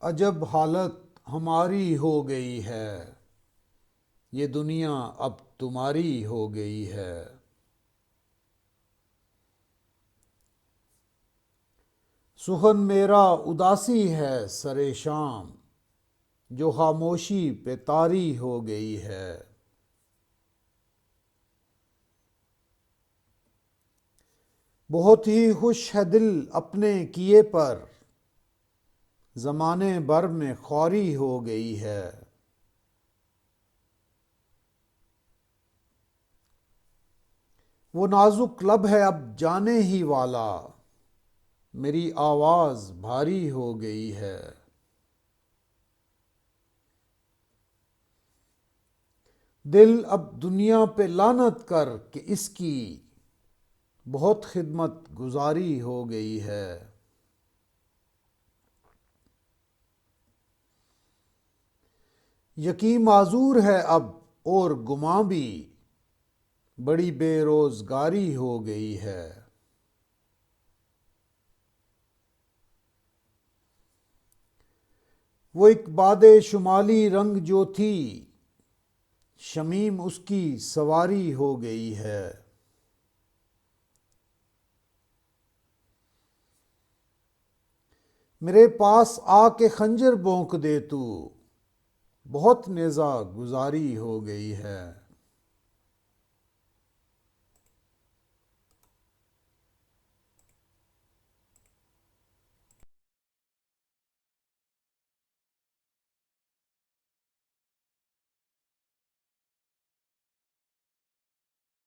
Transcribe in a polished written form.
عجب حالت ہماری ہو گئی ہے، یہ دنیا اب تمہاری ہو گئی ہے۔ سخن میرا اداسی ہے سر شام، جو خاموشی پہ طاری ہو گئی ہے۔ بہت ہی خوش ہے دل اپنے کیے پر، زمانے بھر میں خواری ہو گئی ہے۔ وہ نازک لب ہے اب جانے ہی والا، میری آواز بھاری ہو گئی ہے۔ دل اب دنیا پہ لعنت کر کہ اس کی بہت خدمت گزاری ہو گئی ہے۔ یقین معذور ہے اب اور گماں بھی، بڑی بے روزگاری ہو گئی ہے۔ وہ ایک باد شمالی رنگ جو تھی، شمیم اس کی سواری ہو گئی ہے۔ میرے پاس آ کے خنجر بونک دے تو، بہت نیزہ گزاری ہو گئی ہے۔